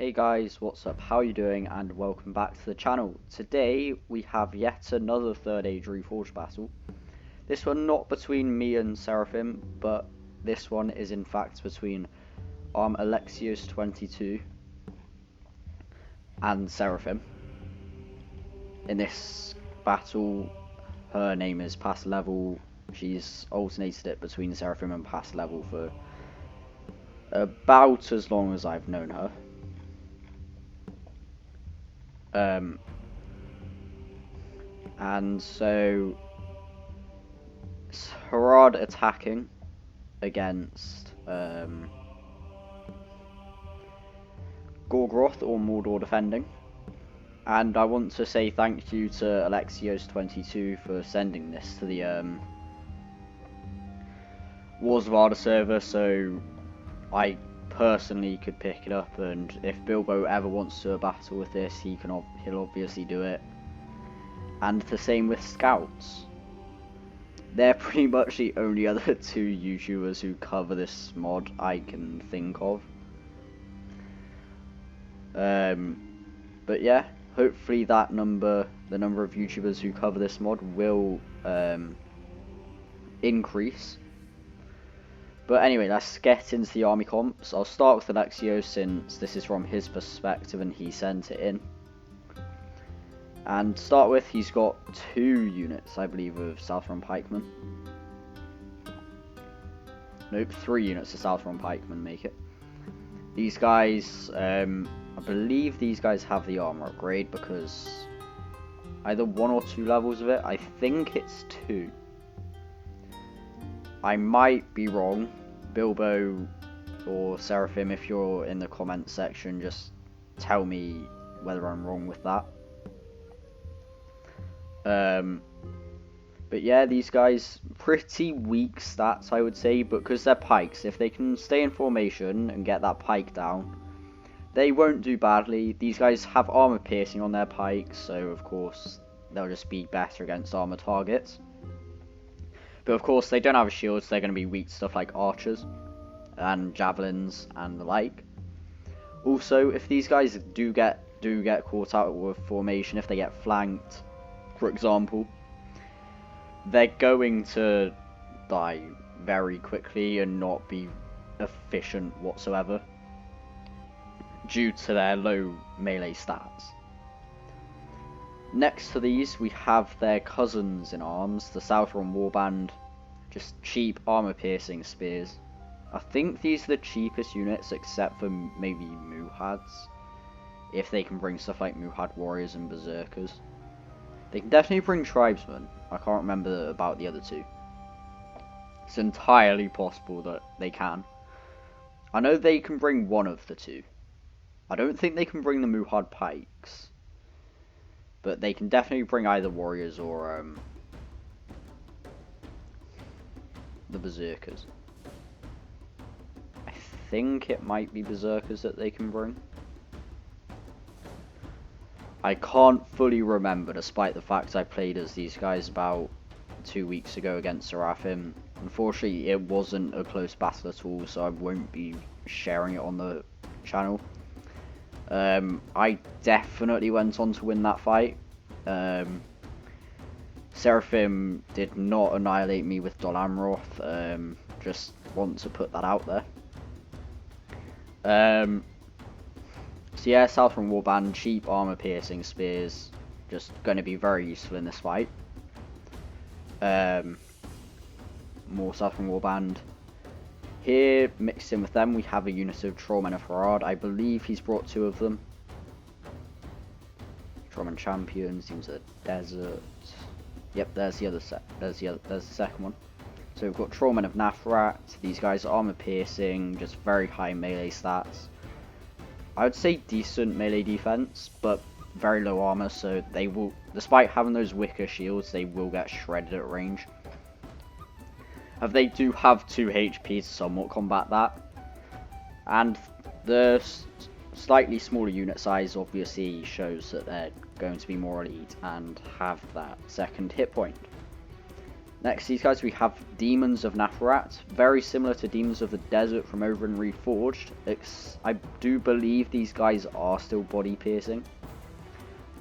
Hey guys, what's up? How are you doing? And welcome back to the channel. Today we have yet another Third Age Reforged battle. This one not between me and Seraphim, but this one is in fact between Alexios 22 and Seraphim. In this battle, her name is Past Level. She's alternated it between Seraphim and Past Level for about as long as I've known her. And so it's Harad attacking against Gorgoroth, or Mordor defending. And I want to say thank you to Alexios22 for sending this to the Wars of Arda server, so I personally could pick it up, and if Bilbo ever wants to battle with this, he'll obviously do it. And the same with Scouts. They're pretty much the only other two YouTubers who cover this mod I can think of. But yeah, hopefully the number of YouTubers who cover this mod will increase. But anyway, let's get into the army comps. I'll start with Alexios, since this is from his perspective and he sent it in. And to start with, he's got 2 units, I believe, of Southron Pikemen. Nope, 3 units of Southron Pikemen make it. These guys, I believe these guys have the armor upgrade, because either 1 or 2 levels of it. I think it's 2. I might be wrong. Bilbo or Seraphim, if you're in the comments section, just tell me whether I'm wrong with that. But yeah, these guys, pretty weak stats, I would say, but because they're pikes, if they can stay in formation and get that pike down, they won't do badly. These guys have armor piercing on their pikes, so of course they'll just be better against armor targets. But of course they don't have a shield, so they're going to be weak to stuff like archers and javelins and the like. Also, if these guys do get caught out with formation, if they get flanked, for example, they're going to die very quickly and not be efficient whatsoever due to their low melee stats. Next to these, we have their cousins in arms, the Southron Warband, just cheap armor-piercing spears. I think these are the cheapest units, except for maybe Muhads, if they can bring stuff like Muhad warriors and berserkers. They can definitely bring tribesmen. I can't remember about the other 2. It's entirely possible that they can. I know they can bring one of the 2. I don't think they can bring the Muhad pikes, but they can definitely bring either warriors or the berserkers. I think it might be berserkers that they can bring. I can't fully remember, despite the fact I played as these guys about 2 weeks ago against Seraphim. Unfortunately, it wasn't a close battle at all, so I won't be sharing it on the channel. I definitely went on to win that fight. Seraphim did not annihilate me with Dol Amroth, just want to put that out there. So yeah, Southron Warband, cheap armor piercing spears, just going to be very useful in this fight. More Southron Warband. Here, mixed in with them, we have a unit of Trollmen of Harad. I believe he's brought 2 of them. Trollmen Champions, seems a desert. Yep, there's the other set. There's the second one. So we've got Trollmen of Nathrat. These guys are armor piercing, just very high melee stats. I would say decent melee defense, but very low armor, so they will, despite having those wicker shields, they will get shredded at range. They do have 2 HP to somewhat combat that. And the slightly smaller unit size obviously shows that they're going to be more elite and have that second hit point. Next, these guys we have Demons of Nathrat, very similar to Demons of the Desert from over in Reforged. I do believe these guys are still body piercing.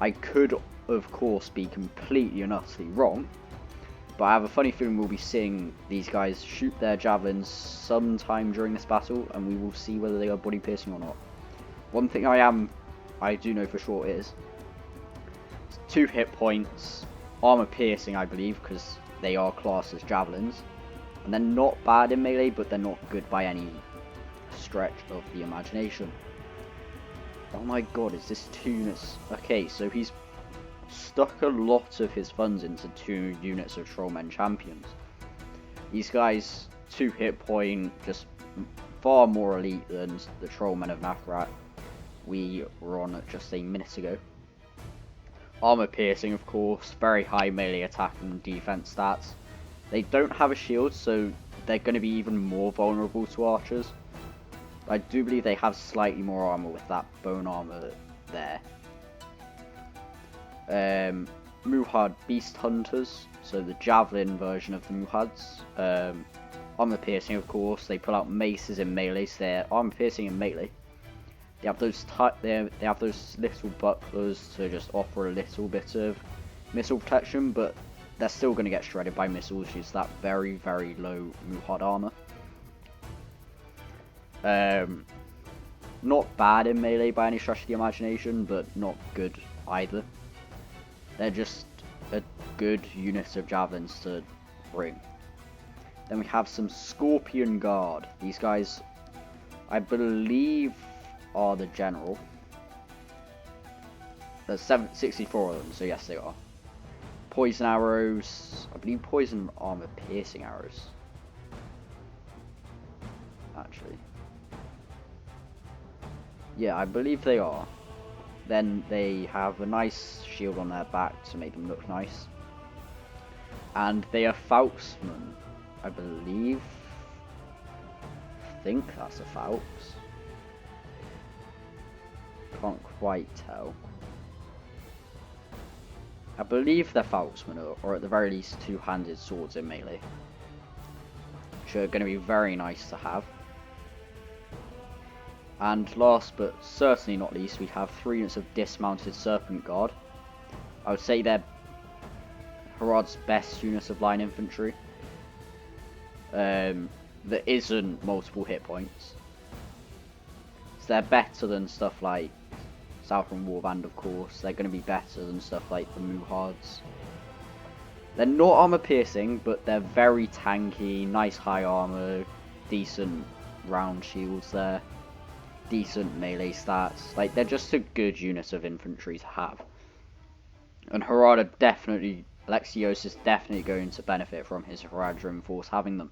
I could, of course, be completely and utterly wrong, but I have a funny feeling we'll be seeing these guys shoot their javelins sometime during this battle, and we will see whether they are body piercing or not. One thing I do know for sure is 2 hit points, armor piercing, I believe, because they are classed as javelins, and they're not bad in melee, but they're not good by any stretch of the imagination. Oh my god, is this 2 units? Okay, so he's stuck a lot of his funds into 2 units of Trollmen Champions. These guys, 2 hit point, just far more elite than the Trollmen of Nathrat we were on just a minute ago. Armor piercing, of course, very high melee attack and defense stats. They don't have a shield, so they're going to be even more vulnerable to archers. I do believe they have slightly more armor with that bone armor there. Muhad Beast Hunters, so the javelin version of the Muhads. Armor piercing, of course, they pull out maces in melee, so they're armor piercing in melee. They have those they have those little bucklers to just offer a little bit of missile protection, but they're still going to get shredded by missiles due to that very, very low Muhad armor. Not bad in melee by any stretch of the imagination, but not good either. They're just a good unit of javelins to bring. Then we have some Scorpion Guard. These guys, I believe, are the general. There's 64 of them, so yes they are. Poison arrows, I believe poison armor piercing arrows. Actually. Yeah, I believe they are. Then they have a nice shield on their back to make them look nice. And they are Falksmen, I believe. I think that's a Falks. Can't quite tell. I believe they're Falksmen, or at the very least 2-handed swords in melee, which are going to be very nice to have. And last but certainly not least, we have 3 units of Dismounted Serpent Guard. I would say they're Harad's best units of line infantry. There isn't multiple hit points. So they're better than stuff like Southron Warband, of course. They're going to be better than stuff like the Muhads. They're not armor piercing, but they're very tanky, nice high armor, decent round shields there, decent melee stats. Like, they're just a good unit of infantry to have. And Harada definitely, Alexios is definitely going to benefit from his Haradrim force having them.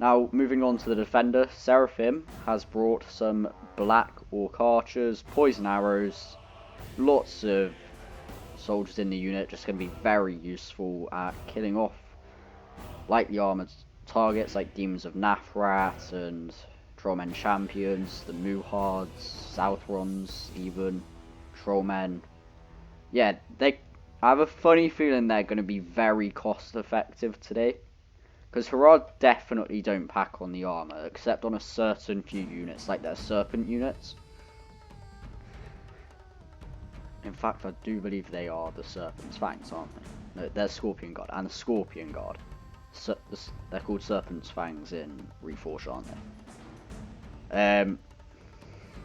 Now, moving on to the defender, Seraphim has brought some black orc archers, poison arrows, lots of soldiers in the unit, just going to be very useful at killing off lightly armoured targets like Demons of Nathrat and Trollmen Champions, the Muhads, Southrons even, Trollmen. Yeah, I have a funny feeling they're going to be very cost effective today. Because Harad definitely don't pack on the armour, except on a certain few units, like their Serpent units. In fact, I do believe they are the Serpent's Fangs, aren't they? No, they're Scorpion Guard, and the Scorpion Guard. They're called Serpent's Fangs in Reforged, aren't they?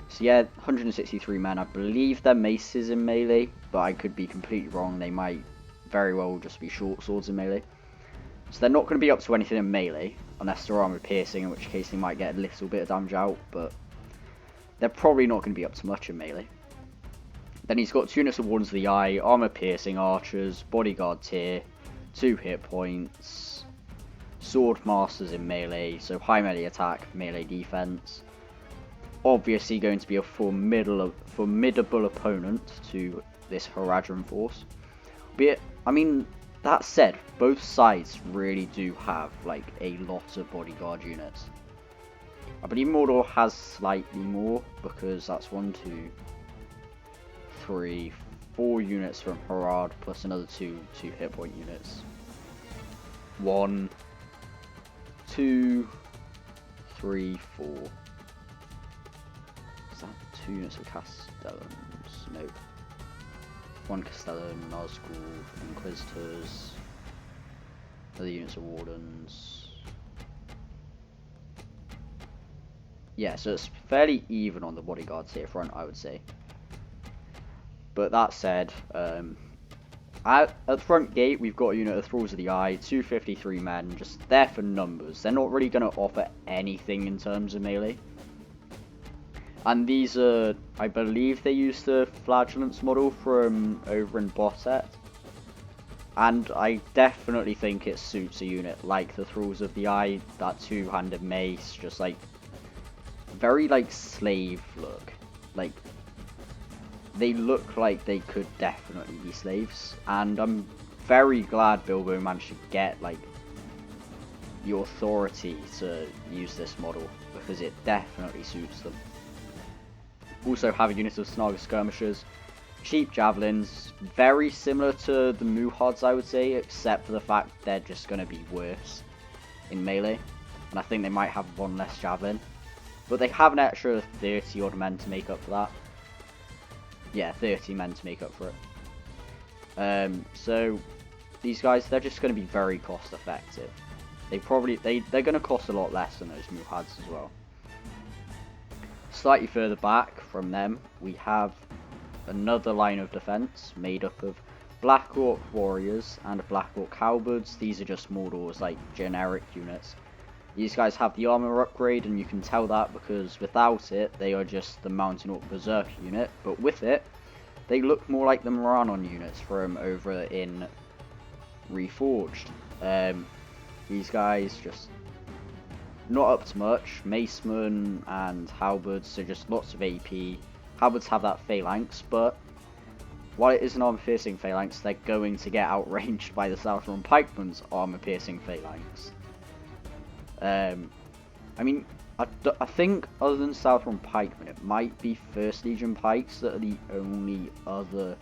So yeah, 163 men. I believe they're maces in melee, but I could be completely wrong. They might very well just be short swords in melee. So they're not going to be up to anything in melee, unless they're armor piercing, in which case they might get a little bit of damage out, but they're probably not going to be up to much in melee. Then he's got 2 units of Wardens of the Eye, armor piercing archers, bodyguard tier, 2 hit points, sword masters in melee, so high melee attack, melee defense. Obviously going to be a formidable opponent to this Haradrim force. But I mean, that said, both sides really do have like a lot of bodyguard units. I believe Mordor has slightly more, because that's 1, 2, 3, 4 units from Harad plus another 2 hit point units. 1, 2, 3, 4. Is that 2 units of Castellans? No. 1 Castellan, Nazgul, Inquisitors. Other units of Wardens. Yeah, so it's fairly even on the bodyguards here front, I would say. But that said, at the front gate, we've got a unit of Thralls of the Eye, 253 men, just there for numbers. They're not really going to offer anything in terms of melee. And these are, I believe they use the Flagellants model from over in Bottet. And I definitely think it suits a unit like the Thralls of the Eye, that two-handed mace, just like, very like slave look. Like, they look like they could definitely be slaves, and I'm very glad Bilbo managed to get like the authority to use this model, because it definitely suits them. Also have a unit of Snarg skirmishers, cheap javelins, very similar to the Muhads I would say, except for the fact they're just going to be worse in melee, and I think they might have 1 less javelin, but they have an extra 30 odd men to make up for that. Yeah, 30 men to make up for it. So these guys, they're just going to be very cost effective. They're going to cost a lot less than those Muhads as well. Slightly further back from them, we have another line of defense made up of Black Orc warriors and Black Orc halberds. These are just Mordor's like generic units. These guys have the armor upgrade, and you can tell that because without it, they are just the Mountain Orc Berserker unit, but with it, they look more like the Moranon units from over in Reforged. These guys just not up to much. Macemen and halberds, so just lots of AP. Halberds have that phalanx, but while it is an armor-piercing phalanx, they're going to get outranged by the Southron Pikemen's armor-piercing phalanx. I mean, I think other than Southron Pikemen, it might be First Legion Pikes that are the only other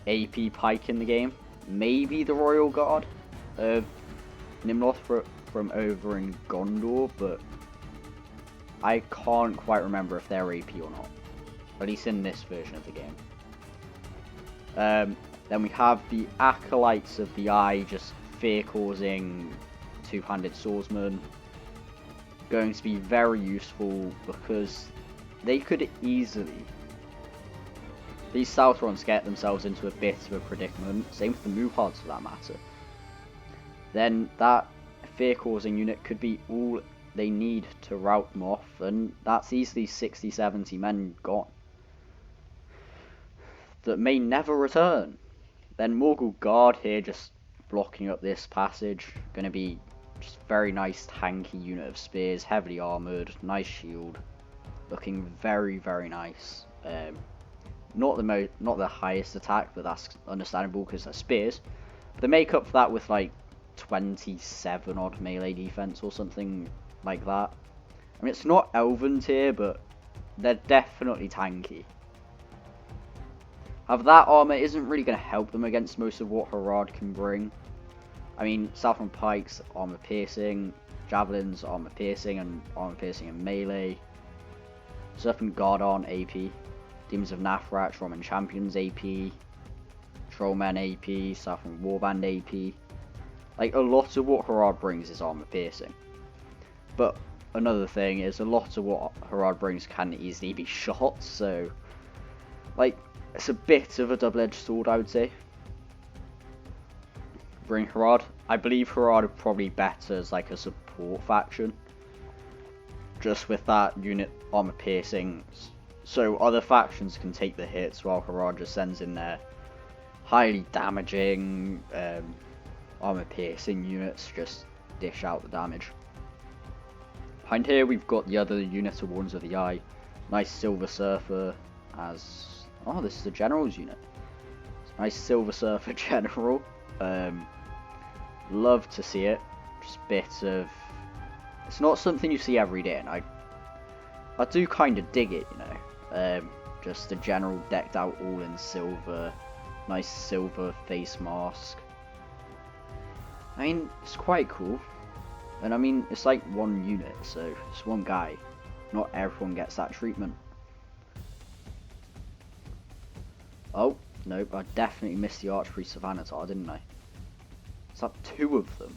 AP Pike in the game. Maybe the Royal Guard of Nimloth from over in Gondor, but I can't quite remember if they're AP or not. At least in this version of the game. Then we have the Acolytes of the Eye, just fear-causing two-handed swordsmen. Going to be very useful because they could easily, these Southrons get themselves into a bit of a predicament, same with the Muhads for that matter. Then that fear-causing unit could be all they need to rout them off, and that's easily 60-70 men gone that may never return. Then Morgul Guard here just blocking up this passage, going to be just very nice tanky unit of spears, heavily armoured, nice shield, looking very very nice. Not the highest attack, but that's understandable because they're spears. But they make up for that with like 27 odd melee defense or something like that. I mean, it's not Elven tier, but they're definitely tanky. However, that armor isn't really going to help them against most of what Harad can bring. I mean, Southron Pikes, armor piercing, Javelins, armor piercing and melee. Serpent Guardon, AP. Demons of Nathrak, Roman Champions, AP. Trollmen, AP. Southron Warband, AP. Like, a lot of what Harad brings is armor piercing. But another thing is, a lot of what Harad brings can easily be shot, so like, it's a bit of a double-edged sword, I would say. Bring Harad. I believe Harad are probably better as like a support faction, just with that unit armor piercing, so other factions can take the hits while Harad just sends in their highly damaging armor piercing units, just dish out the damage. Behind here we've got the other unit of Wardens of the Eye. Nice Silver Surfer as, oh, this is the General's unit. Nice Silver Surfer General. Love to see it. Just a bit of, it's not something you see every day, and I do kind of dig it, you know. Just the General decked out all in silver, nice silver face mask. I mean, it's quite cool. And I mean, it's like one unit, so it's one guy. Not everyone gets that treatment. Oh, nope, I definitely missed the Archpriest of Anatar, didn't I? Is that 2 of them?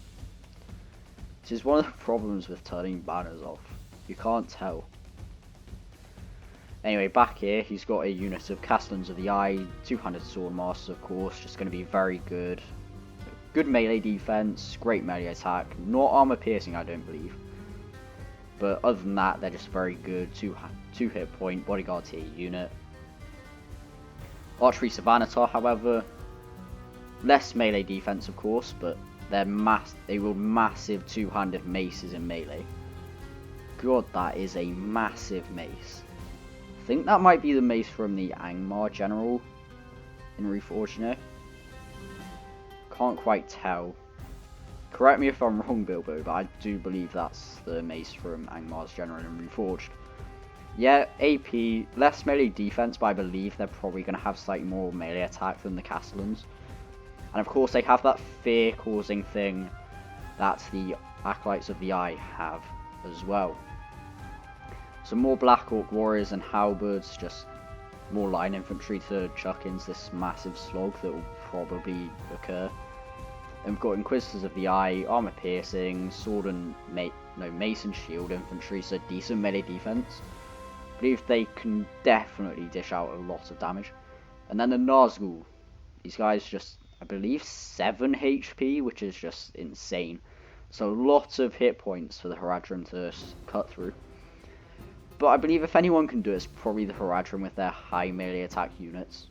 This is one of the problems with turning banners off. You can't tell. Anyway, back here, he's got a unit of Castellans of the Eye, 200 Swordmasters, of course, just going to be very good. Good melee defense, great melee attack, not armor piercing, I don't believe. But other than that, they're just very good. 2 hit point, bodyguard tier unit. Archpriest of Anatar, however, less melee defense, of course, but they wield massive 2-handed maces in melee. God, that is a massive mace. I think that might be the mace from the Angmar general in Reforged, you know? Can't quite tell. Correct me if I'm wrong, Bilbo, but I do believe that's the mace from Angmar's general in Reforged. Yeah, AP, less melee defense, but I believe they're probably going to have slightly more melee attack than the Castellans. And of course they have that fear-causing thing that the Acolytes of the Eye have as well. Some more Black Orc warriors and halberds, just more line infantry to chuck into this massive slog that will probably occur. And we've got Inquisitors of the Eye, armor piercing, sword and mace and shield infantry, so decent melee defense. I believe they can definitely dish out a lot of damage. And then the Nazgul. These guys just, I believe, 7 HP, which is just insane. So lots of hit points for the Haradrim to cut through. But I believe if anyone can do it, it's probably the Haradrim with their high melee attack units.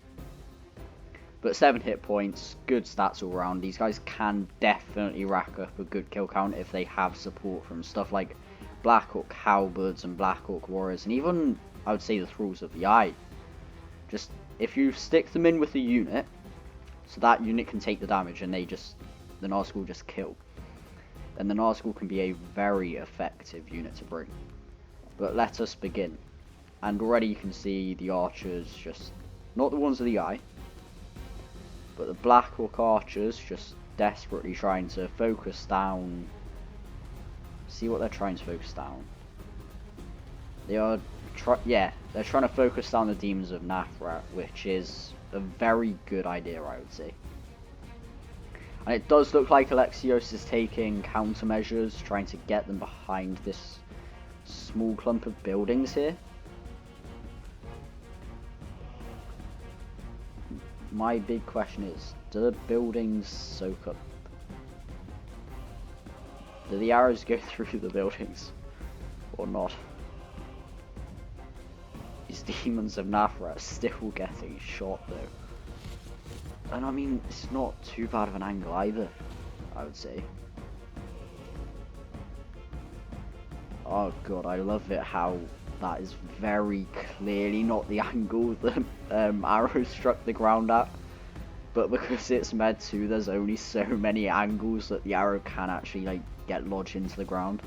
But 7 hit points, good stats all around. These guys can definitely rack up a good kill count if they have support from stuff like Black Orc halberds and Black Orc warriors, and even, I would say, the Thralls of the Eye. Just, if you stick them in with a unit, so that unit can take the damage and the Nazgul just kill, then the Nazgul can be a very effective unit to bring. But let us begin. And already you can see the archers, just, not the ones of the Eye, but the Black Orc archers just desperately trying to focus down. See what they're trying to focus down. They are, they're trying to focus down the demons of Nathrat, which is a very good idea, I would say. And it does look like Alexios is taking countermeasures, trying to get them behind this small clump of buildings here. My big question is, do the buildings soak up? Do the arrows go through the buildings? Or not? These demons of Nathra are still getting shot though. And I mean, it's not too bad of an angle either, I would say. Oh god, I love it how that is very clearly not the angle that arrows struck the ground at. But because it's Med 2, there's only so many angles that the arrow can actually like get lodged into the ground.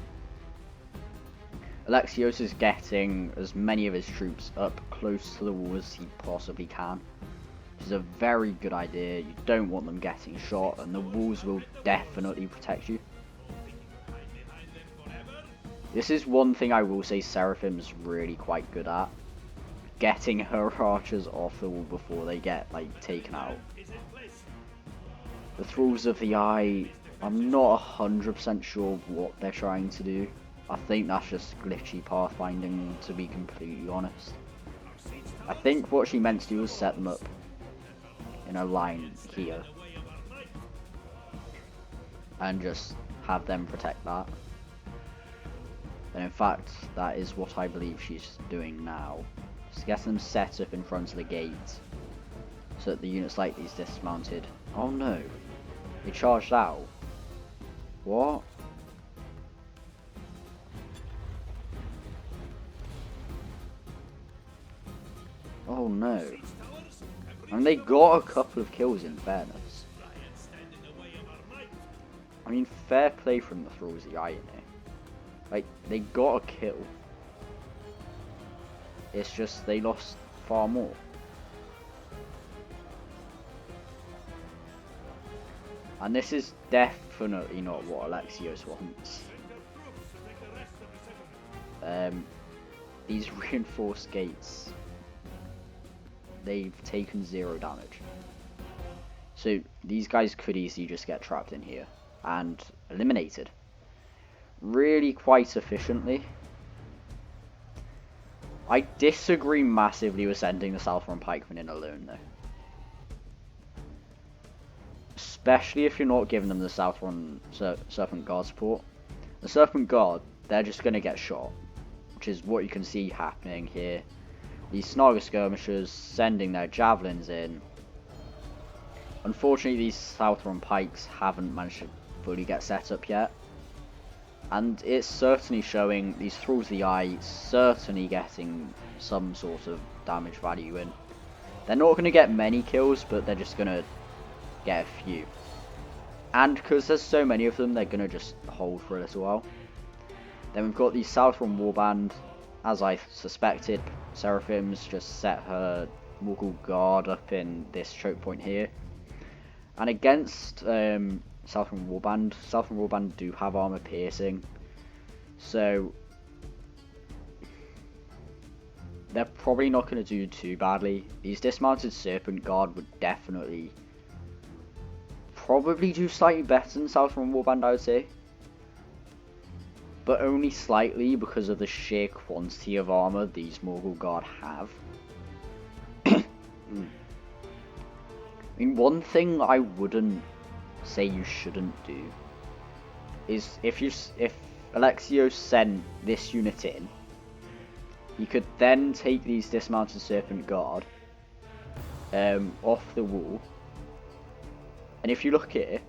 Alexios is getting as many of his troops up close to the wall as he possibly can, which is a very good idea. You don't want them getting shot, and the walls will definitely protect you. This is one thing I will say Seraphim's really quite good at, getting her archers off the wall before they get like taken out. The Thralls of the Eye, I'm not 100% sure what they're trying to do. I think that's just glitchy pathfinding, to be completely honest. I think what she meant to do was set them up in a line here and just have them protect that. And in fact, that is what I believe she's doing now. Just get them set up in front of the gate so that the units like these dismounted. Oh no, they charged out. What? Oh no. And they got a couple of kills in fairness. I mean, fair play from the Thralls of the Eye in here. Like, they got a kill. It's just they lost far more. And this is definitely not what Alexios wants. These reinforced gates, they've taken 0 damage. So these guys could easily just get trapped in here and eliminated. Really quite efficiently. I disagree massively with sending the Southron Pikemen in alone though. Especially if you're not giving them the Southron Serpent Guard support. The Serpent Guard, they're just going to get shot. Which is what you can see happening here. These Snaga skirmishers sending their javelins in. Unfortunately, these Southron pikes haven't managed to fully get set up yet. And it's certainly showing these Thralls of the Eye certainly getting some sort of damage value in. They're not going to get many kills, but they're just going to get a few. And because there's so many of them, they're going to just hold for a little while. Then we've got the Southron Warband. As I suspected, Seraphim's just set her Morgul guard up in this choke point here. And against Southron Warband do have armor piercing. So they're probably not going to do too badly. These dismounted Serpent Guard would definitely probably do slightly better than Southron Warband, I would say. But only slightly because of the sheer quantity of armor these Morgul Guard have. I mean, one thing I wouldn't say you shouldn't do is if Alexios sent this unit in, you could then take these dismounted Serpent Guard off the wall, and if you look here,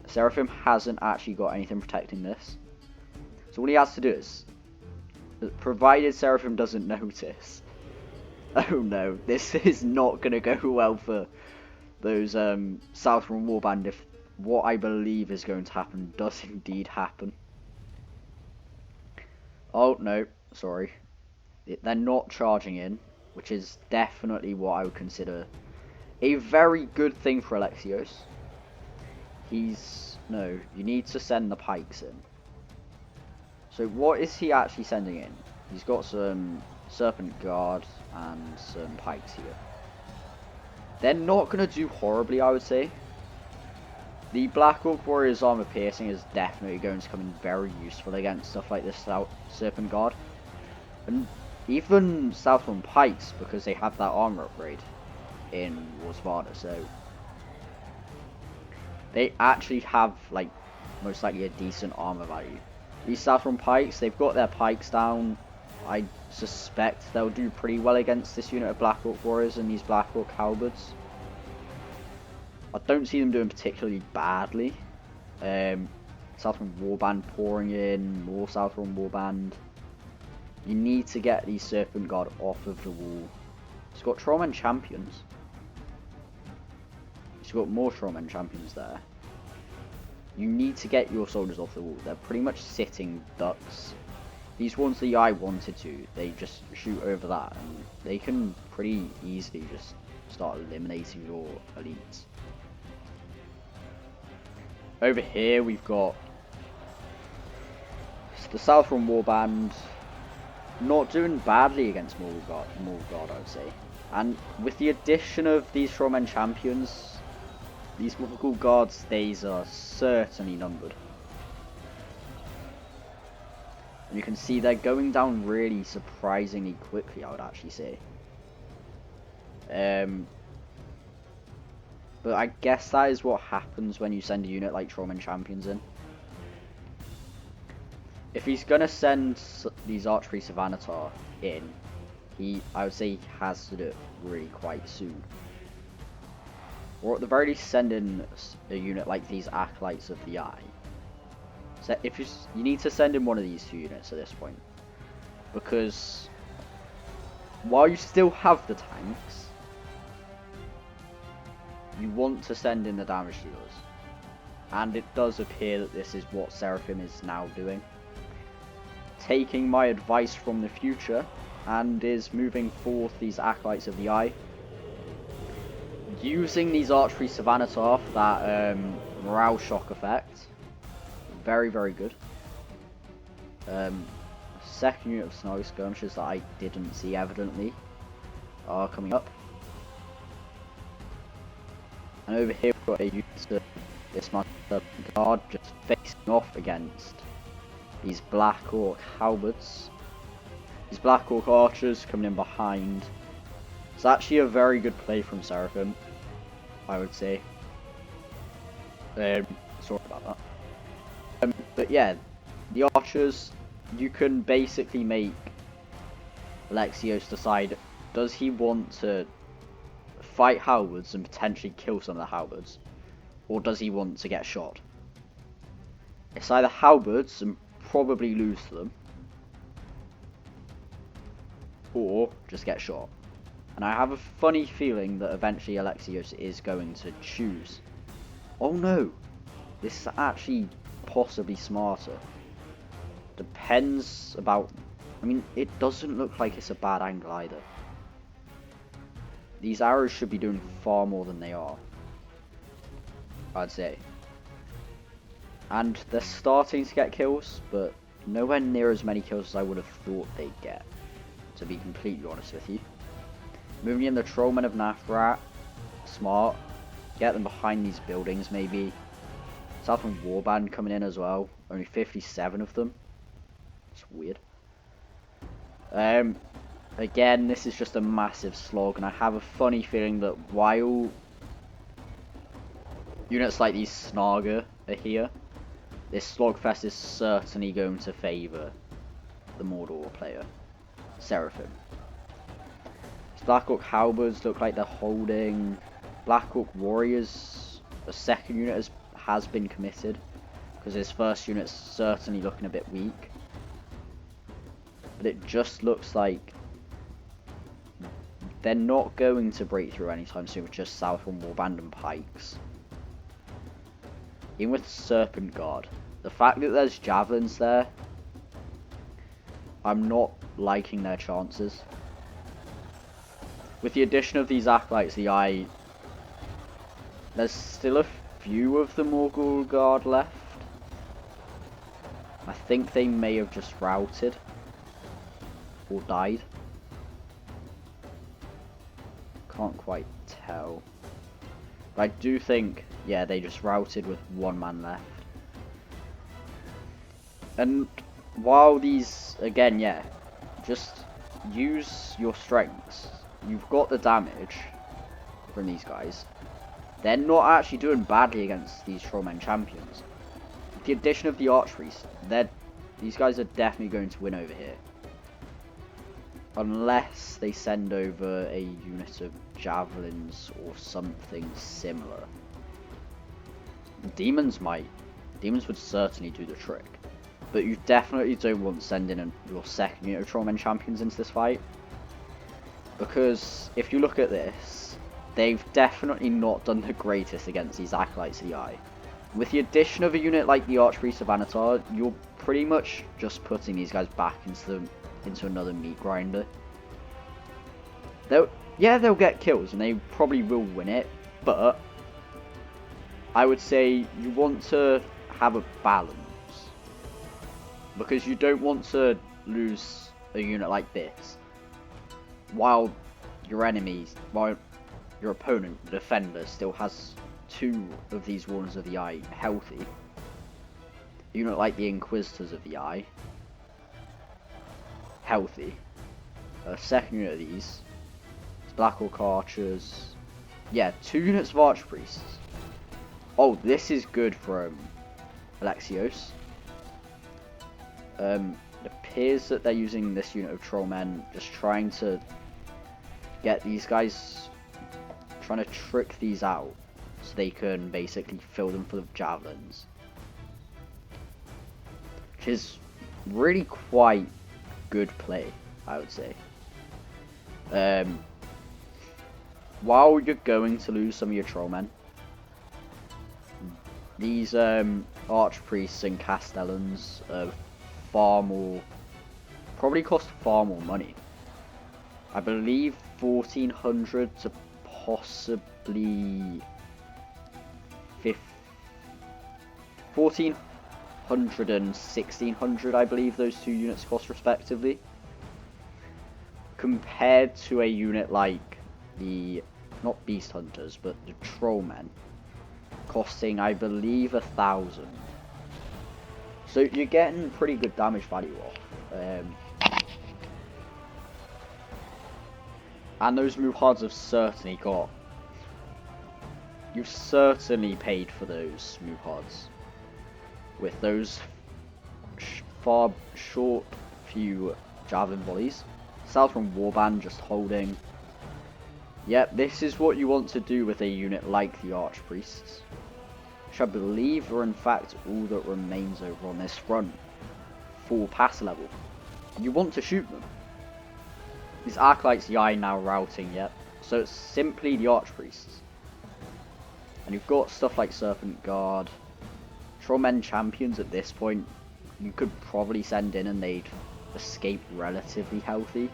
Seraphim hasn't actually got anything protecting this. So all he has to do is, provided Seraphim doesn't notice, oh no, this is not going to go well for those Southron Warband if what I believe is going to happen does indeed happen. Oh no, sorry. They're not charging in, which is definitely what I would consider a very good thing for Alexios. No, you need to send the pikes in. So what is he actually sending in? He's got some Serpent Guard and some pikes here. They're not going to do horribly, I would say. The Black Orc Warrior's armor piercing is definitely going to come in very useful against stuff like this Serpent Guard. And even Southron pikes, because they have that armor upgrade in Warsvada, so they actually have, like, most likely a decent armor value. These Southron pikes, they've got their pikes down. I suspect they'll do pretty well against this unit of Black Orc Warriors and these Black Orc Halberds. I don't see them doing particularly badly. Southron Warband pouring in, more Southron Warband. You need to get these Serpent Guard off of the wall. It's got Trollmen Champions. It's got more Trollmen Champions there. You need to get your soldiers off the wall. They're pretty much sitting ducks. These ones that I wanted to, they just shoot over that and they can pretty easily just start eliminating your elites. Over here we've got the Southron Warband, not doing badly against Morgul Guard, I would say. And with the addition of these Trollmen Champions, these Morgul Guard's days are certainly numbered. And you can see they're going down really surprisingly quickly, I would actually say. But I guess that is what happens when you send a unit like Trollmen Champions in. If he's going to send these Archpriests of Anatar in, I would say he has to do it really quite soon. Or at the very least send in a unit like these Acolytes of the Eye. So if you need to send in one of these two units at this point. Because while you still have the tanks, you want to send in the damage dealers. And it does appear that this is what Seraphim is now doing. Taking my advice from the future and is moving forth these Acolytes of the Eye. Using these Archpriests of Anatar that morale shock effect. Very, very good. Second unit of snow skirmishers that I didn't see evidently are coming up. And over here we've got a unit of dismantled guard just facing off against these Black Orc halberds. These Black Orc archers coming in behind. It's actually a very good play from Seraphim, I would say. Sorry about that. But yeah, the archers, you can basically make Alexios decide, does he want to fight halberds and potentially kill some of the halberds, or does he want to get shot? It's either halberds and probably lose to them, or just get shot. And I have a funny feeling that eventually Alexios is going to choose. Oh no! This is actually possibly smarter. Depends about... I mean, it doesn't look like it's a bad angle either. These arrows should be doing far more than they are, I'd say. And they're starting to get kills, but nowhere near as many kills as I would have thought they'd get, to be completely honest with you. Moving in the Trollmen of Nathrat, smart. Get them behind these buildings maybe. Southern Warband coming in as well, only 57 of them. It's weird. Again, this is just a massive slog, and I have a funny feeling that while units like these Snaga are here, this slogfest is certainly going to favour the Mordor player, Seraphim. These Black Orc halberds look like they're holding. Black Orc warriors, a second unit has been committed, because his first unit's certainly looking a bit weak. But it just looks like they're not going to break through anytime soon with just Southern Warband and Pikes. Even with Serpent Guard, the fact that there's Javelins there, I'm not liking their chances. With the addition of these Acolytes, there's still a few of the Morgul Guard left. I think they may have just routed or died. Can't quite tell. But I do think, yeah, they just routed with one man left. And while these, again, yeah, just use your strengths. You've got the damage from these guys. They're not actually doing badly against these Trollmen champions. With the addition of the Archpriest, these guys are definitely going to win over here. Unless they send over a unit of Javelins or something similar. Demons would certainly do the trick. But you definitely don't want to send in your second unit of Trollmen champions into this fight. Because if you look at this, they've definitely not done the greatest against these Acolytes of the Eye. With the addition of a unit like the Archpriest of Anatar, you're pretty much just putting these guys back into another meat grinder. They'll get kills and they probably will win it, but I would say you want to have a balance, because you don't want to lose a unit like this while your opponent, the defender, still has two of these Wardens of the Eye healthy. A unit like the Inquisitors of the Eye healthy. A second unit of these. It's Black Orc Archers. Yeah, 2 units of Archpriests. Oh, this is good from Alexios. It appears that they're using this unit of Trollmen, just trying to get these guys, trying to trick these out so they can basically fill them full of Javelins. Which is really quite good play, I would say. While you're going to lose some of your Trollmen, these Archpriests and Castellans are probably cost far more money. I believe 1400 to possibly 1400 and 1600, I believe those two units cost respectively. Compared to a unit like the, not Beast Hunters, but the Trollmen, costing, I believe, 1000. So you're getting pretty good damage value off. And those Muhards have certainly got... You've certainly paid for those Muhards. With those far short few javelin volleys. Southron Warband just holding. Yep, this is what you want to do with a unit like the Archpriests. Which I believe are in fact all that remains over on this front. Full pass level. You want to shoot them. These Acolytes Yai now routing, yep. So it's simply the Archpriests. And you've got stuff like Serpent Guard. Trollmen Champions at this point, you could probably send in and they'd escape relatively healthy.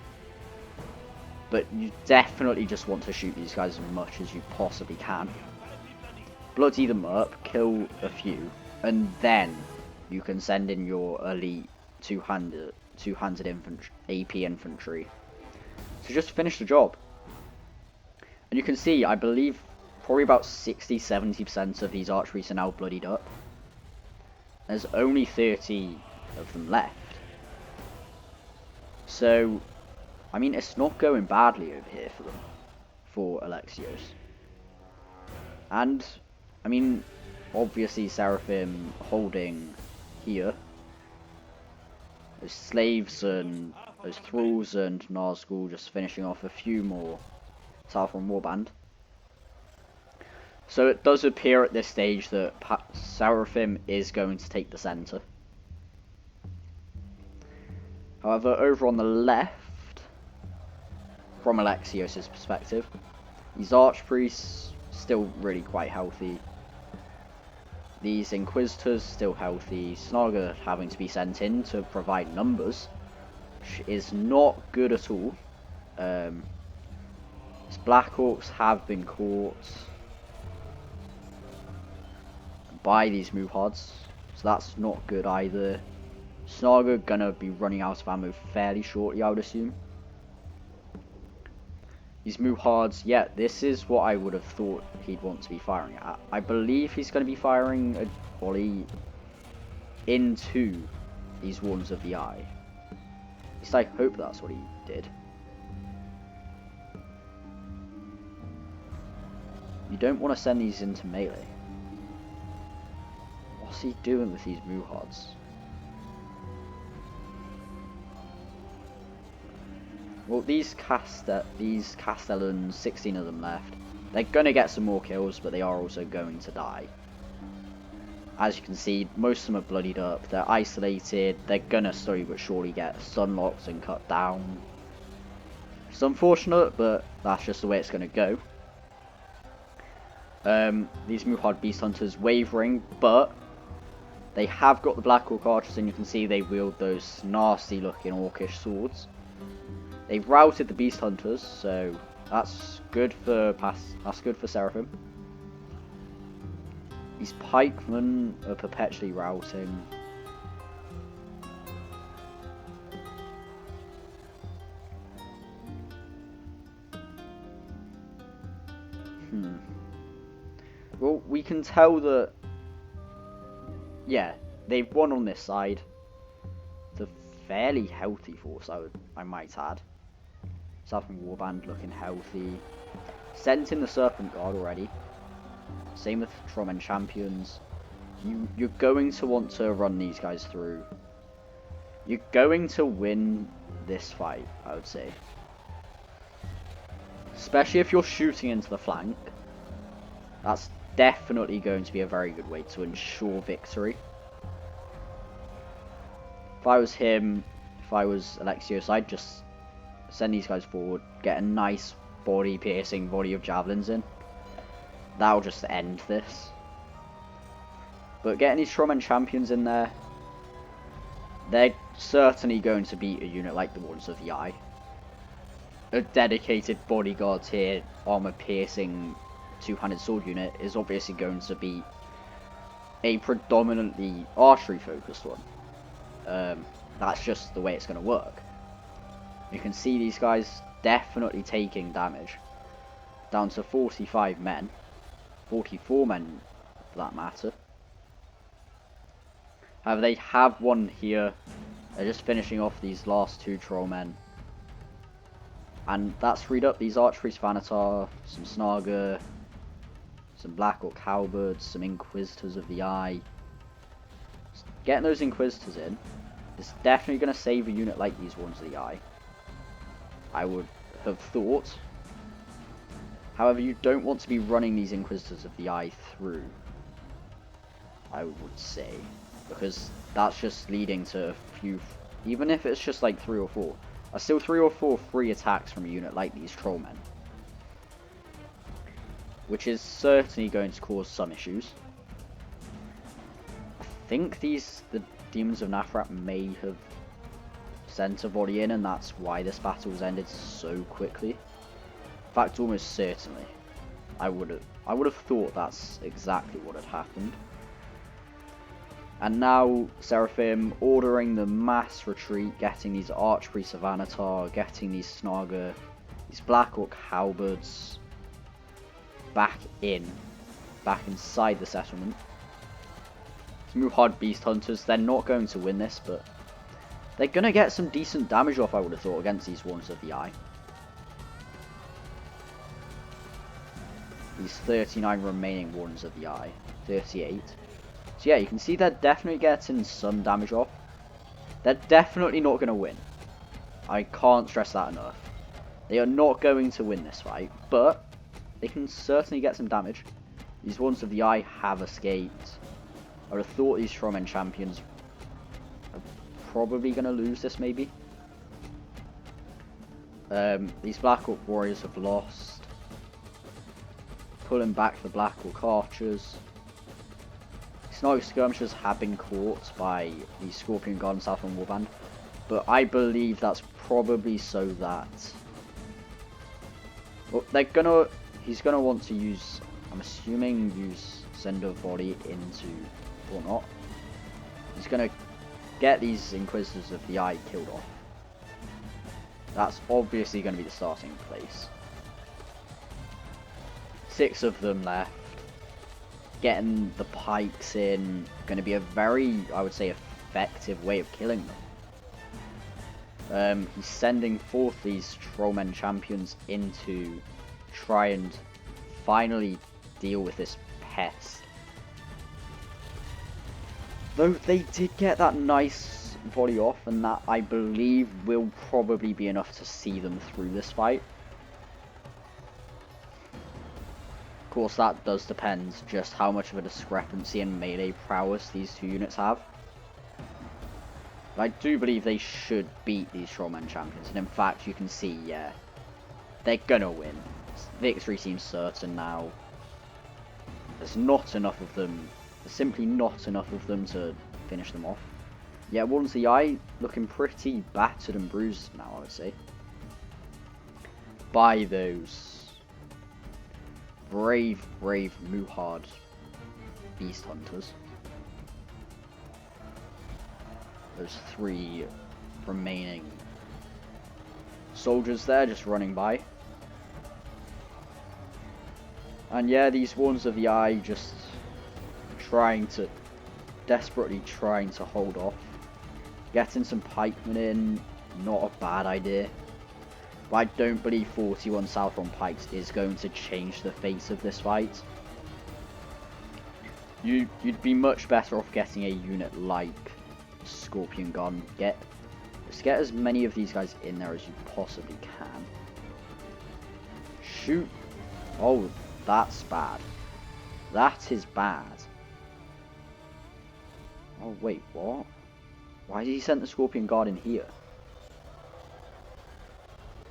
But you definitely just want to shoot these guys as much as you possibly can. Bloody them up, kill a few, and then you can send in your elite two-handed infantry, AP infantry to just finish the job. And you can see, I believe, probably about 60-70% of these archeries are now bloodied up. There's only 30 of them left. So, I mean, it's not going badly over here for them, for Alexios. And, I mean, obviously Seraphim holding here. Those slaves and those thralls and Nazgul just finishing off a few more Southron Warband. So it does appear at this stage that Seraphim is going to take the centre. However, over on the left, from Alexios' perspective, these Archpriests still really quite healthy. These Inquisitors still healthy. Snaga having to be sent in to provide numbers, which is not good at all. These Blackhawks have been caught by these Muhards, so that's not good either. Snaga gonna be running out of ammo fairly shortly, I would assume. These Muhards, yeah, this is what I would have thought he'd want to be firing at. I believe he's going to be firing a volley into these Wardens of the Eye. At least I hope that's what he did. You don't want to send these into melee. What's he doing with these Muhards? Well, these Castellans, 16 of them left. They're going to get some more kills, but they are also going to die. As you can see, most of them are bloodied up. They're isolated. They're going to slowly but surely get stunlocked and cut down. It's unfortunate, but that's just the way it's going to go. These Muhard Beast Hunters wavering, but they have got the Black Orc Archers, and you can see they wield those nasty looking orcish swords. They've routed the Beast Hunters, so that's good for Seraphim. These pikemen are perpetually routing. Well, we can tell that, yeah, they've won on this side. It's a fairly healthy force, I might add. Southern Warband looking healthy. Sent in the Serpent Guard already. Same with Trollmen Champions. You're going to want to run these guys through. You're going to win this fight, I would say. Especially if you're shooting into the flank. That's definitely going to be a very good way to ensure victory. If I was him, if I was Alexios, I'd just send these guys forward, get a nice body piercing volley of javelins in. That'll just end this. But getting these Trollmen Champions in there, they're certainly going to beat a unit like the Wardens of the Eye. A dedicated bodyguard here, armor piercing two-handed sword unit is obviously going to beat a predominantly archery focused one. That's just the way it's going to work. You can see these guys definitely taking damage. Down to 45 men. 44 men, for that matter. However, they have one here. They're just finishing off these last 2 troll men. And that's freed up these archery Vanatar, some Snaga, some Black Orc Halberds, some Inquisitors of the Eye. Getting those Inquisitors in is definitely going to save a unit like these ones of the Eye, I would have thought. However, you don't want to be running these Inquisitors of the Eye through, I would say, because that's just leading to a few, even if it's just like 3 or 4, are still 3 or 4 free attacks from a unit like these Trollmen, which is certainly going to cause some issues. I think the Demons of Nathrak may have sent a volley in, and that's why this battle was ended so quickly. In fact, almost certainly. I would have thought that's exactly what had happened. And now Seraphim ordering the mass retreat, getting these Archpriests of Vanatar, getting these Snaga, these Black Orc Halberds back inside the settlement. Muhard Beast Hunters, they're not going to win this, but they're going to get some decent damage off, I would have thought, against these Warners of the Eye. These 39 remaining Warners of the Eye. 38. So yeah, you can see they're definitely getting some damage off. They're definitely not going to win. I can't stress that enough. They are not going to win this fight, but they can certainly get some damage. These Warners of the Eye have escaped. I would have thought these Trollmen champions are probably going to lose this, maybe. These Black Orc warriors have lost. Pulling back the Black Orc archers. Snark skirmishers have been caught by the Scorpion Guard and Southern Warband, but I believe that's probably so that, well, he's gonna want to use, I'm assuming, use send a volley into, or not. He's gonna get these Inquisitors of the Eye killed off. That's obviously going to be the starting place. 6 of them left. Getting the pikes in, going to be a very, I would say, effective way of killing them. He's sending forth these Trollmen champions in to try and finally deal with this pest. Though they did get that nice volley off, and that, I believe, will probably be enough to see them through this fight. Of course, that does depend just how much of a discrepancy in melee prowess these two units have. But I do believe they should beat these Trollmen champions, and in fact, you can see, yeah, they're gonna win. Victory seems certain now. There's not enough of them. There's simply not enough of them to finish them off. Yeah, Warners of the Eye looking pretty battered and bruised now, I would say, by those brave Muhard Beast Hunters. Those 3 remaining soldiers there just running by. And yeah, these Warners of the Eye just desperately trying to hold off. Getting some pikemen in, not a bad idea. But I don't believe 41 Southron pikes is going to change the face of this fight. You'd be much better off getting a unit like Scorpion Gun. Just get as many of these guys in there as you possibly can. Shoot. Oh, that's bad. That is bad. Oh wait, what? Why did he send the Scorpion Guard in here?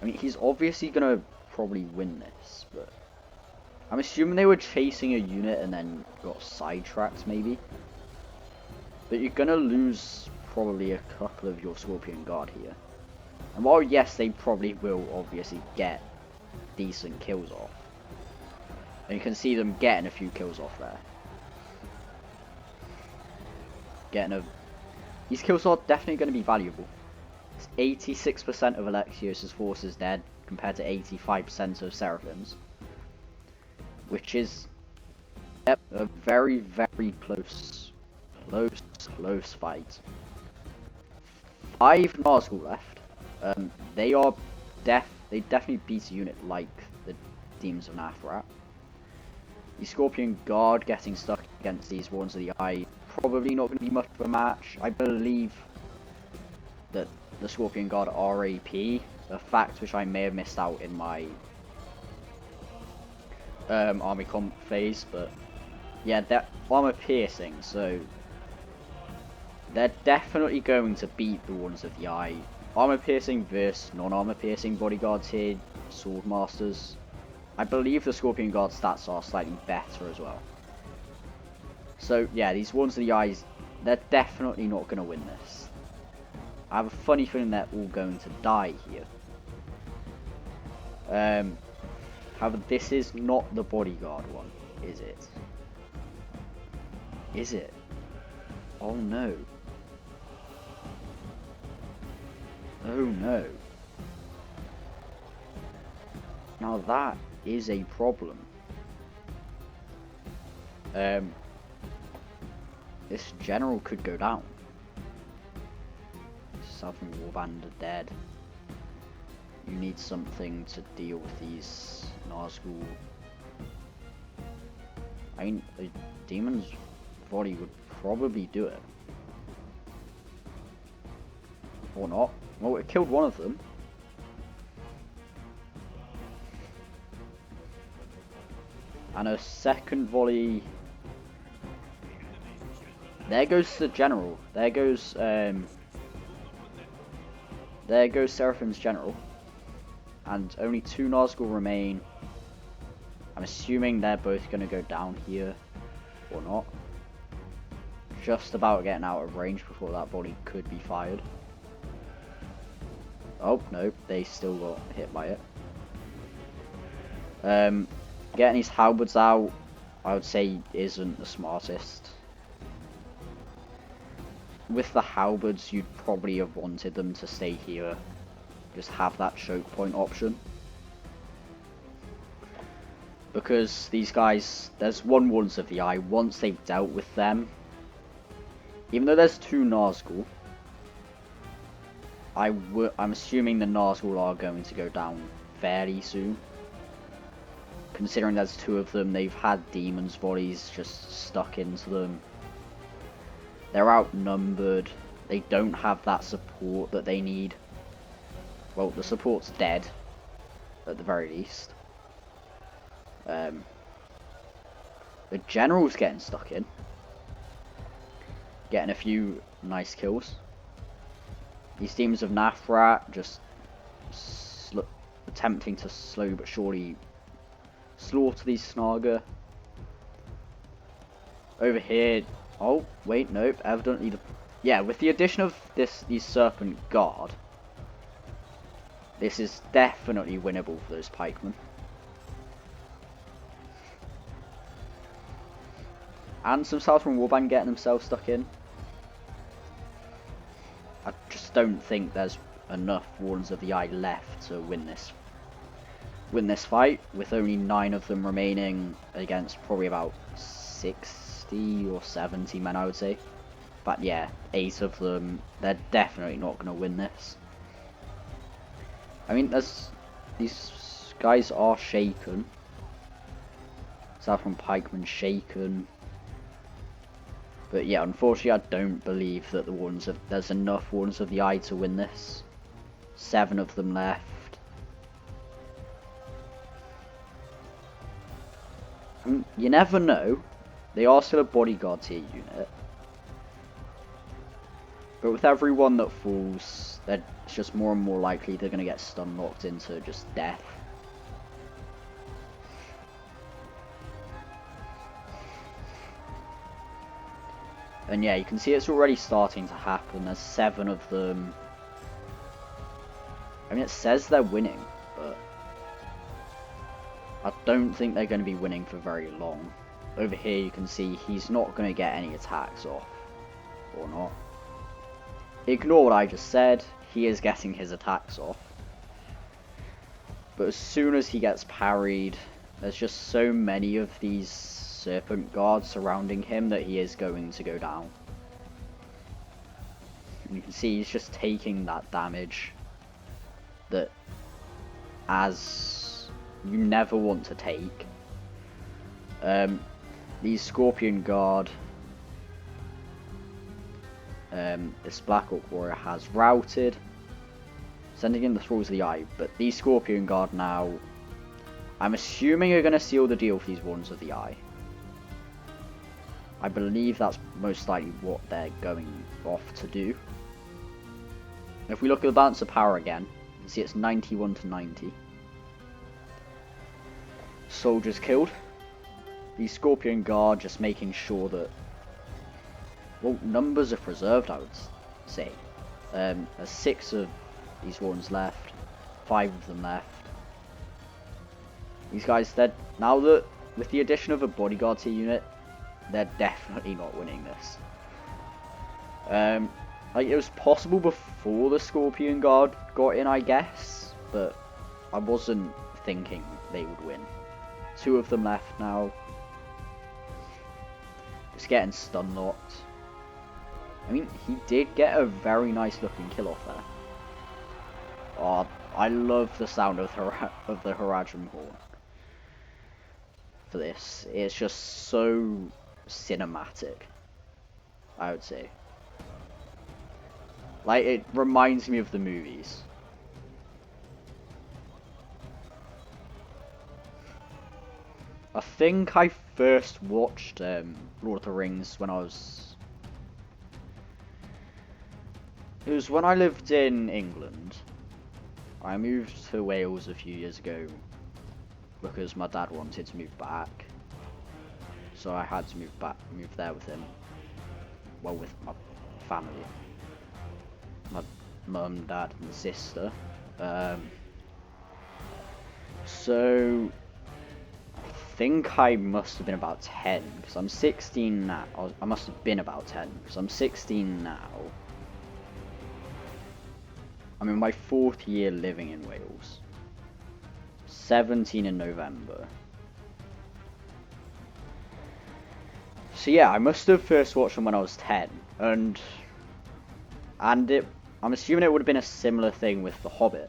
I mean, he's obviously gonna probably win this, but I'm assuming they were chasing a unit and then got sidetracked, maybe. But you're gonna lose probably a couple of your Scorpion Guard here. And while yes, they probably will obviously get decent kills off, and you can see them getting a few kills off there. getting a... These kills are definitely going to be valuable. 86% of Alexios' forces dead compared to 85% of Seraphim's, which is a very, very close fight. 5 Nazgul left. They definitely beat a unit like the Demons of Nathrat. The Scorpion Guard getting stuck against these Wards of the Eye, probably not going to be much of a match. I believe that the Scorpion Guard are AP, a fact which I may have missed out in my army comp phase, but yeah, they're armor piercing, so they're definitely going to beat the Wardens of the Eye. Armor piercing versus non-armor piercing bodyguards here, sword masters. I believe the Scorpion Guard stats are slightly better as well. So yeah, these Wardens of the Eyes, they're definitely not going to win this. I have a funny feeling they're all going to die here. However, this is not the bodyguard one, is it? Is it? Oh no. Oh no. Now that is a problem. This general could go down. Southern Warband are dead. You need something to deal with these Nazgul. I mean, a demon's body would probably do it. Or not. Well, it killed one of them. And a second volley. There goes the general. There goes Seraphim's general. And only 2 Nazgul remain. I'm assuming they're both going to go down here. Or not. Just about getting out of range before that volley could be fired. Oh, no. They still got hit by it. Getting these halberds out, I would say, isn't the smartest. With the halberds, you'd probably have wanted them to stay here. Just have that choke point option. Because these guys, there's one Wardens of the Eye. Once they've dealt with them, even though there's 2 Nazgul, I'm assuming the Nazgul are going to go down fairly soon. Considering there's 2 of them, they've had demons' bodies just stuck into them. They're outnumbered. They don't have that support that they need. Well, the support's dead, at the very least. The general's getting stuck in. Getting a few nice kills. These Demons of Nathrat just attempting to slow but surely slaughter these Snaga. Over here, oh wait, nope, evidently yeah, with the addition of these Serpent Guard, this is definitely winnable for those pikemen. And some Southern Warband getting themselves stuck in. I just don't think there's enough Wardens of the Eye left to win this fight, with only 9 of them remaining against probably about 60 or 70 men, I would say. But yeah, 8 of them, they're definitely not going to win this. I mean, these guys are shaken. Southern pikemen shaken. But yeah, unfortunately, I don't believe that there's enough Wardens of the Eye to win this. 7 of them left. I mean, you never know. They are still a bodyguard tier unit. But with everyone that falls, it's just more and more likely they're going to get stun locked into just death. And yeah, you can see it's already starting to happen. There's 7 of them. I mean, it says they're winning, but I don't think they're going to be winning for very long. Over here you can see he's not going to get any attacks off. or not. Ignore what I just said, he is getting his attacks off. But as soon as he gets parried, there's just so many of these serpent guards surrounding him that he is going to go down. And you can see he's just taking that damage that as you never want to take. These Scorpion Guard, this Black Orc Warrior has routed, sending in the Thralls of the Eye, but these Scorpion Guard now, I'm assuming are going to seal the deal with these Wands of the Eye. I believe that's most likely what they're going off to do. If we look at the balance of power again, you can see it's 91 to 90. Soldiers killed. The Scorpion Guard just making sure that, well, numbers are preserved, I would say. There's 6 of these ones left, 5 of them left. These guys, now that with the addition of a bodyguard tier unit, they're definitely not winning this. Like, it was possible before the Scorpion Guard got in, I guess, but I wasn't thinking they would win. 2 of them left now. Just getting stun locked. I mean, he did get a very nice looking kill off there. Oh, I love the sound of the Haradrim horn for this. It's just so cinematic, I would say. Like, it reminds me of the movies. I think I first watched Lord of the Rings when I was... It was when I lived in England. I moved to Wales a few years ago because my dad wanted to move back. So I had to move there with him. Well, with my family. My mum, dad and sister. So I think I must have been about 10 because I'm 16 now. I must have been about 10 because I'm 16 now. I'm in my 4th year living in Wales. 17 in November. So yeah, I must have first watched them when I was 10, and I'm assuming it would have been a similar thing with The Hobbit.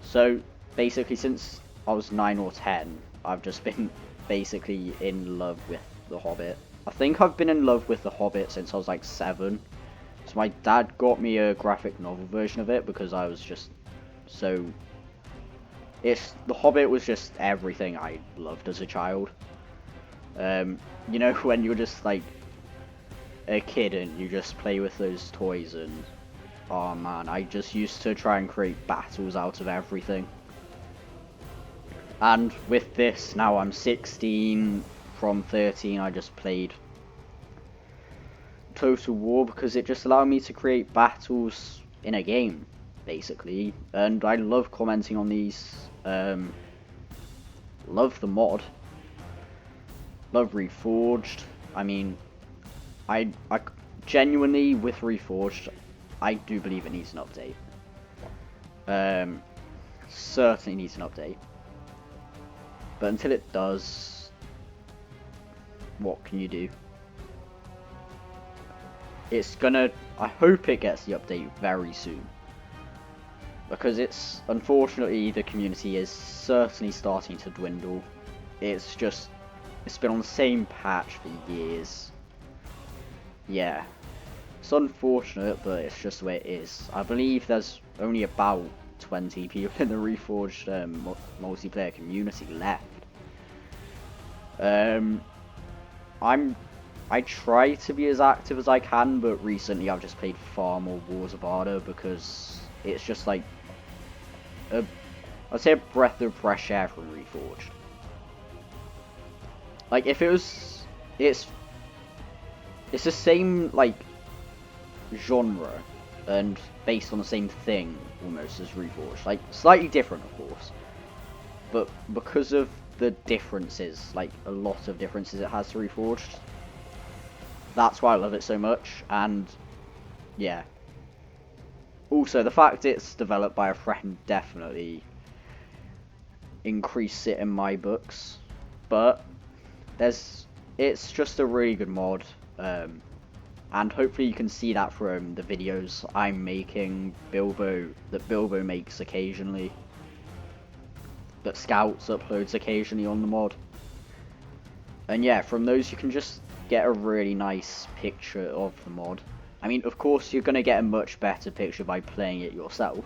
So basically, since I was 9 or 10, I've just been basically in love with The Hobbit. I think I've been in love with The Hobbit since I was like 7. So my dad got me a graphic novel version of it because I was just so... The Hobbit was just everything I loved as a child. You know, when you're just like a kid and you just play with those toys, and oh man, I just used to try and create battles out of everything. And with this, now I'm 16, from 13 I just played Total War because it just allowed me to create battles in a game, basically. And I love commenting on these. Love the mod. Love Reforged. I mean, I genuinely, with Reforged, I do believe it needs an update. Certainly needs an update. But until it does, what can you do? It's gonna... I hope it gets the update very soon. Because it's... Unfortunately, the community is certainly starting to dwindle. It's just... It's been on the same patch for years. Yeah. It's unfortunate, but it's just the way it is. I believe there's only about 20 people in the Reforged multiplayer community left. I try to be as active as I can, but recently I've just played far more Wars of Arda because it's just like I'd say a breath of fresh air from Reforged. Like, if it was, it's the same like genre and based on the same thing almost as Reforged, like slightly different of course, but because of the differences, like a lot of differences it has to Reforged, that's why I love it so much. And yeah, also the fact it's developed by a friend definitely increased it in my books. But it's just a really good mod, and hopefully you can see that from the videos I'm making, that Bilbo makes occasionally, that Scouts uploads occasionally on the mod. And yeah, from those you can just get a really nice picture of the mod. I mean, of course you're going to get a much better picture by playing it yourself,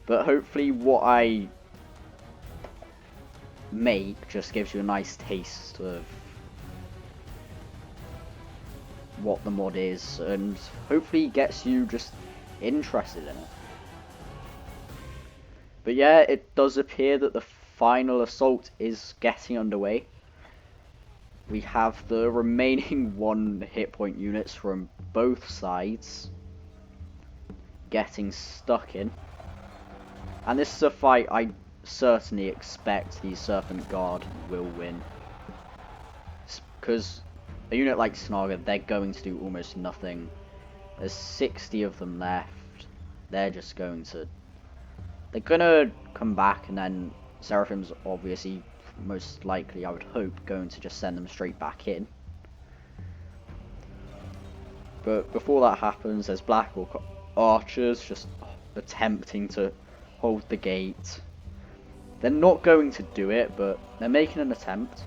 but hopefully what I make just gives you a nice taste of what the mod is, and hopefully gets you just interested in it. But yeah, it does appear that the final assault is getting underway. We have the remaining 1 hit point units from both sides getting stuck in, and this is a fight I certainly expect the Serpent Guard will win, because a unit like Snarga, they're going to do almost nothing. There's 60 of them left. They're gonna come back, and then Seraphim's obviously, most likely, I would hope, going to just send them straight back in. But before that happens, there's Black Orc archers just attempting to hold the gate. They're not going to do it, but they're making an attempt.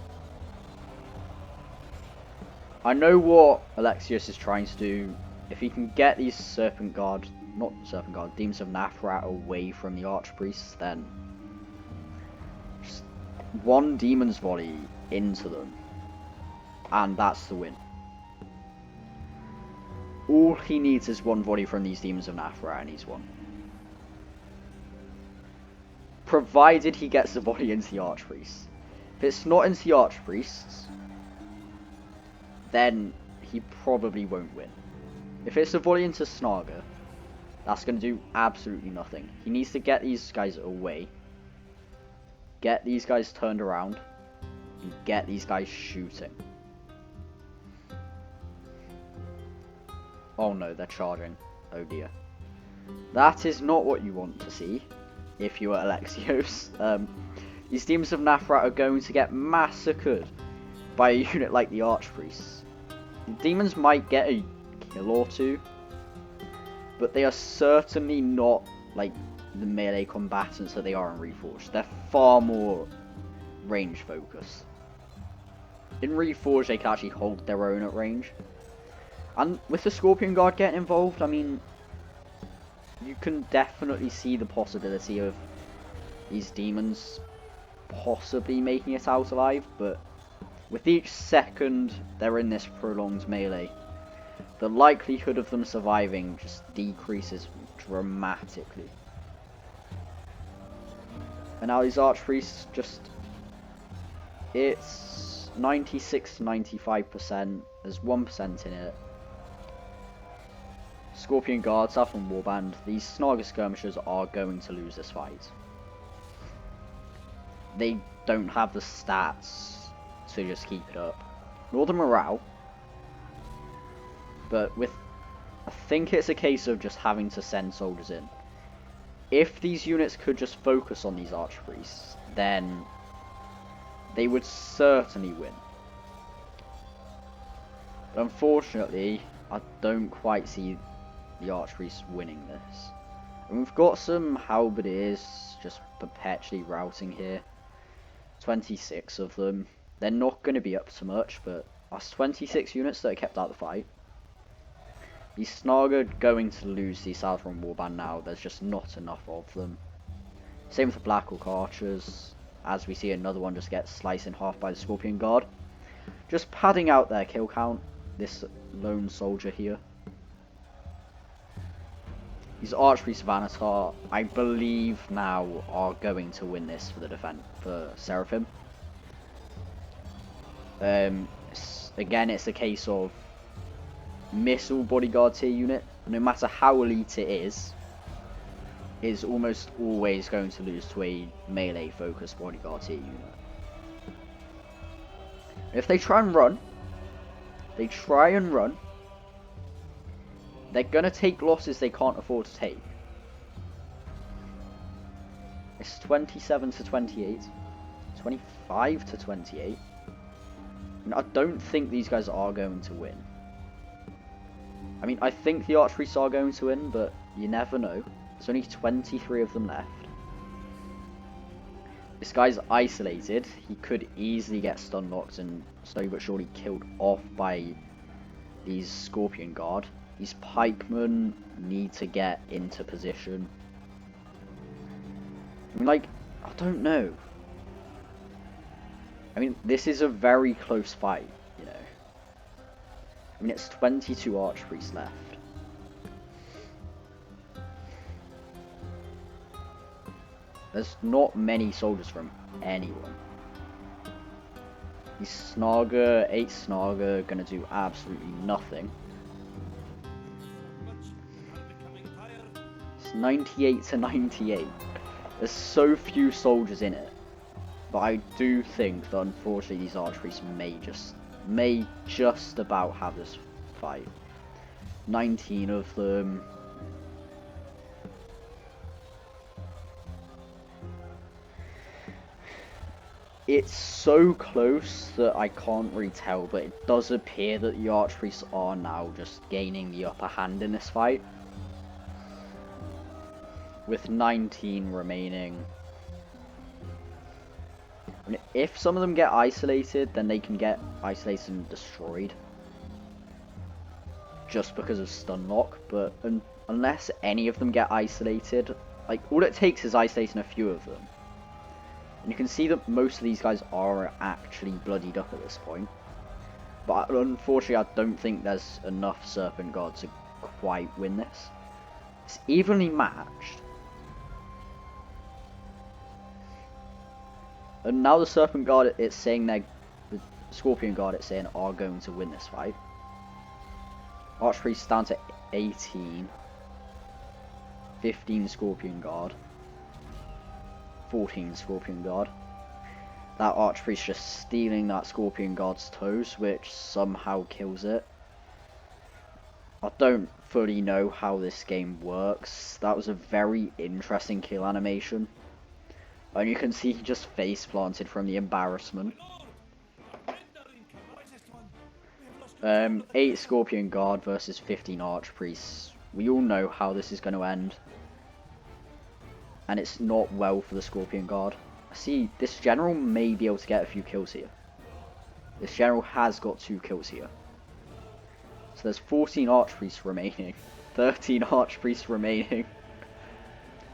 I know what Alexios is trying to do. If he can get these Demons of Nathrat away from the Archpriests, then just 1 Demon's Volley into them, and that's the win. All he needs is 1 volley from these Demons of Nathrat, and he's won. Provided he gets the volley into the Archpriests. If it's not into the Archpriests, then he probably won't win. If it's a volley into Snarga, that's going to do absolutely nothing. He needs to get these guys away, get these guys turned around, and get these guys shooting. Oh no, they're charging. Oh dear. That is not what you want to see if you are Alexios. These Demons of Nathrat are going to get massacred by a unit like the Archpriests. The demons might get a kill or 2, but they are certainly not like the melee combatants that they are in Reforged. They're far more range focused. In Reforged, they can actually hold their own at range. And with the Scorpion Guard getting involved, I mean, you can definitely see the possibility of these demons possibly making it out alive, but with each second they're in this prolonged melee, the likelihood of them surviving just decreases dramatically. And now these Archpriests it's 96 to 95%, there's 1% in it. Scorpion Guard, Southern Warband, these Snarga skirmishers are going to lose this fight. They don't have the stats to just keep it up, nor the morale, but I think it's a case of just having to send soldiers in. If these units could just focus on these Archpriests, then they would certainly win. But unfortunately, I don't quite see the Archpriests winning this. And we've got some Halberdiers just perpetually routing here. 26 of them. They're not going to be up to much, but that's 26 units that are kept out of the fight. These Snarga are going to lose the Southern Warband now. There's just not enough of them. Same with the Black Orc archers, as we see another one just get sliced in half by the Scorpion Guard. Just padding out their kill count, this lone soldier here. These Archpriests of Anatar, I believe now, are going to win this for the defense for Seraphim. Again, it's a case of missile bodyguard tier unit, no matter how elite it is almost always going to lose to a melee focused bodyguard tier unit. If they try and run, They try and run. They're gonna take losses they can't afford to take. It's 27 to 28. 25 to 28. And I don't think these guys are going to win. I mean, I think the Archpriests are going to win, but you never know. There's only 23 of them left. This guy's isolated. He could easily get stun locked and slowly but surely killed off by these Scorpion Guard. These pikemen need to get into position. I mean, like, I don't know. I mean, this is a very close fight, you know. I mean, it's 22 Archpriests left. There's not many soldiers from anyone. These Snarger, 8 Snarger, gonna do absolutely nothing. It's 98 to 98. There's so few soldiers in it. But I do think that unfortunately these Archpriests may just about have this fight. 19 of them. It's so close that I can't really tell, but it does appear that the Archpriests are now just gaining the upper hand in this fight. With 19 remaining. And if some of them get isolated, then they can get isolated and destroyed. Just because of stun lock, but unless any of them get isolated, like, all it takes is isolating a few of them. And you can see that most of these guys are actually bloodied up at this point. But unfortunately, I don't think there's enough Serpent Guard to quite win this. It's evenly matched. And now the Serpent Guard, it's saying the Scorpion Guard, it's saying, are going to win this fight. Archpriest down to 18. 15 Scorpion Guard. 14 Scorpion Guard. That Archpriest just stealing that Scorpion Guard's toes, which somehow kills it. I don't fully know how this game works. That was a very interesting kill animation. And you can see he just face planted from the embarrassment. 8 Scorpion Guard versus 15 Archpriests. We all know how this is going to end. And it's not well for the Scorpion Guard. See, this general may be able to get a few kills here. This general has got 2 kills here. So there's 14 Archpriests remaining. 13 Archpriests remaining.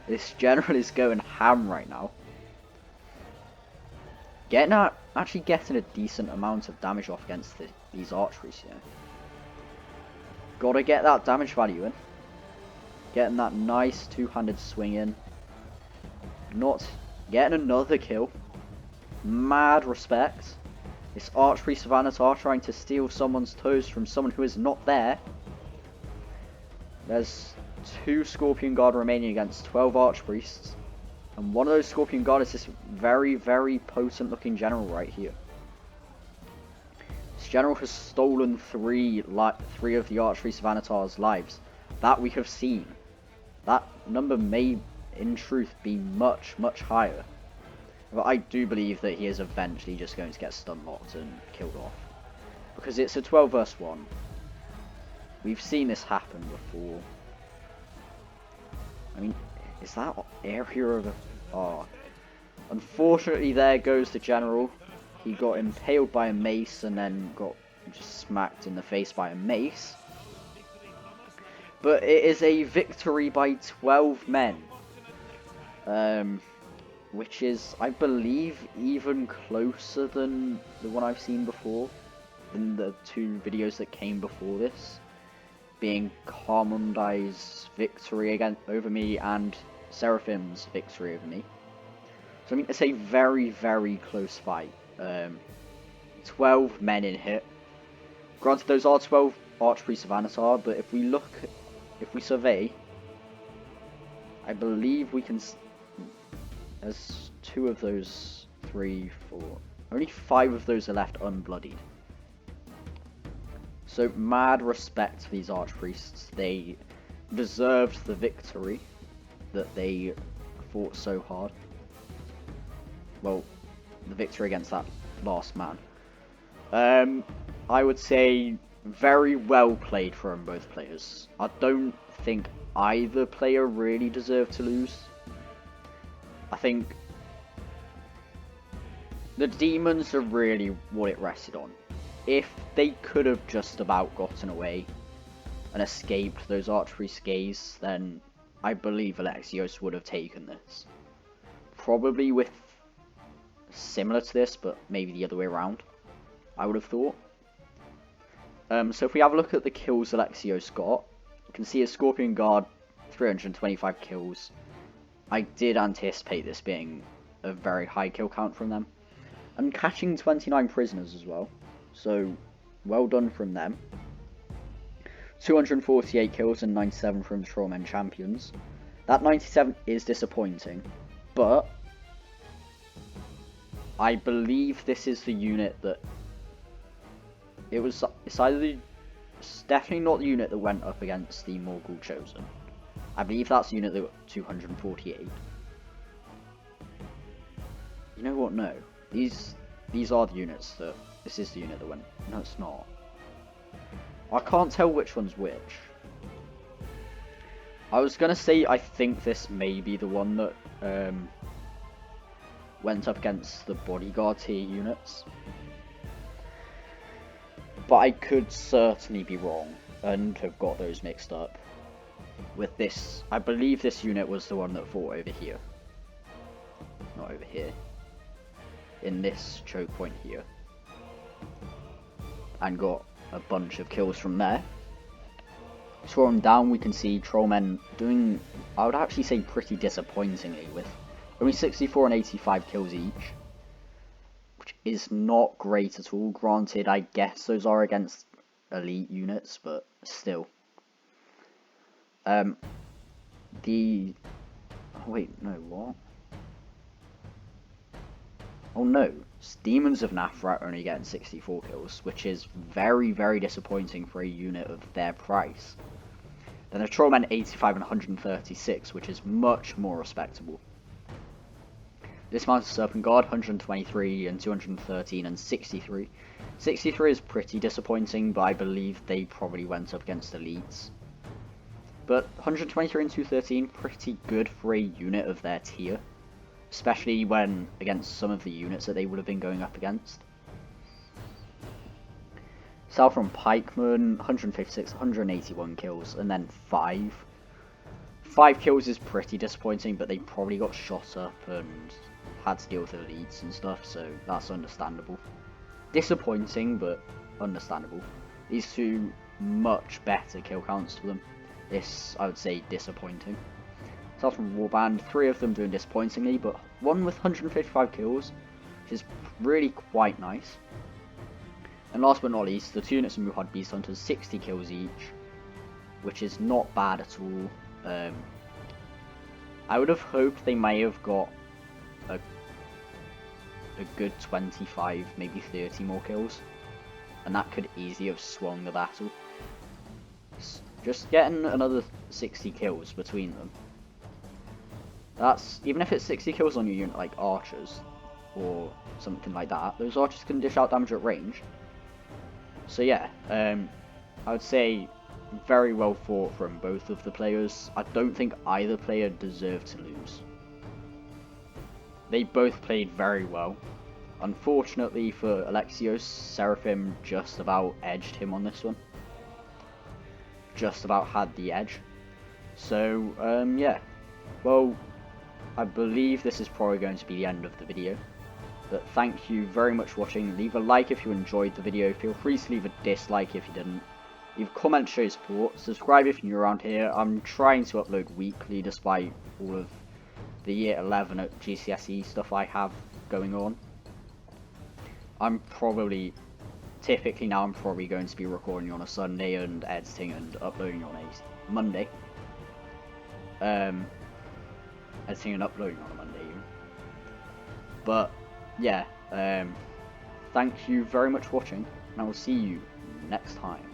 This general is going ham right now. Actually getting a decent amount of damage off against these Archpriests, you know. Gotta get that damage value in. Getting that nice two-handed swing in. Not getting another kill. Mad respect. This Archpriest of Anatar trying to steal someone's toes from someone who is not there. There's 2 Scorpion Guard remaining against 12 Archpriests. And one of those Scorpion Guard is this very, very potent looking general right here. This general has stolen 3 of the Archpriests of Anatar's lives. That we have seen. That number may, in truth, be much, much higher. But I do believe that he is eventually just going to get stun locked and killed off. Because it's a 12 vs 1. We've seen this happen before. I mean, is that area of a... Oh. Unfortunately, there goes the general. He got impaled by a mace and then got just smacked in the face by a mace. But it is a victory by 12 men. Which is, I believe, even closer than the one I've seen before. In the 2 videos that came before this. Being Carmundai's victory over me and Seraphim's victory over me. So I mean, it's a very, very close fight. 12 men in hit. Granted, those are 12 Archpriests of Anatar, but if we survey, I believe we can... There's 2 of those, 3, 4... Only 5 of those are left unbloodied. So mad respect to these archpriests. They deserved the victory that they fought so hard. Well, the victory against that last man. I would say very well played from both players. I don't think either player really deserved to lose. I think the demons are really what it rested on. If they could have just about gotten away and escaped those archpriest gaze, then I believe Alexios would have taken this. Probably with similar to this, but maybe the other way around, I would have thought. So if we have a look at the kills Alexios got, you can see a Scorpion Guard, 325 kills. I did anticipate this being a very high kill count from them. And catching 29 prisoners as well, so well done from them. 248 kills and 97 from the Trollmen Champions. That 97 is disappointing, but I believe this is the unit that it's definitely not the unit that went up against the Morgul Chosen. I believe that's the unit that got 248. You know what? No, these are the units that. This is the unit that went. No, it's not. I can't tell which one's which. I was gonna say I think this may be the one that went up against the bodyguard tier units, but I could certainly be wrong and have got those mixed up with this. I believe this unit was the one that fought over here, not over here, in this choke point here, and got a bunch of kills from there. Scrolling down, we can see Trollmen doing, I would actually say, pretty disappointingly, with only 64 and 85 kills each, which is not great at all. Granted, I guess those are against elite units, but still. Oh wait, no, what? Oh no, Demons of Nafrat only getting 64 kills, which is very, very disappointing for a unit of their price. Then the Trollmen 85 and 136, which is much more respectable. Dismounted Serpent Guard 123 and 213 and 63. 63 is pretty disappointing, but I believe they probably went up against elites. But 123 and 213, pretty good for a unit of their tier, especially when against some of the units that they would have been going up against. Southron Pikemen, 156, 181 kills, and then 5. 5 kills is pretty disappointing, but they probably got shot up and had to deal with elites and stuff, so that's understandable. Disappointing, but understandable. These two, much better kill counts for them. This, I would say, disappointing. Southron Warband, 3 of them doing disappointingly, but one with 155 kills, which is really quite nice. And last but not least, the 2 units of Muhad Beast Hunters, 60 kills each, which is not bad at all. I would have hoped they may have got a good 25, maybe 30 more kills, and that could easily have swung the battle. Just getting another 60 kills between them. That's, even if it's 60 kills on your unit like archers, or something like that, those archers can dish out damage at range. So yeah, I would say very well fought from both of the players. I don't think either player deserved to lose. They both played very well. Unfortunately for Alexios, Seraphim just about edged him on this one. Just about had the edge. So, yeah. Well, I believe this is probably going to be the end of the video. But thank you very much for watching. Leave a like if you enjoyed the video. Feel free to leave a dislike if you didn't. Leave a comment to show your support. Subscribe if you're new around here. I'm trying to upload weekly despite all of the year 11 at GCSE stuff I have going on. Typically now I'm probably going to be recording on a Sunday and editing and uploading on a Monday. Editing and uploading on a Monday even. But yeah, thank you very much for watching, and I will see you next time.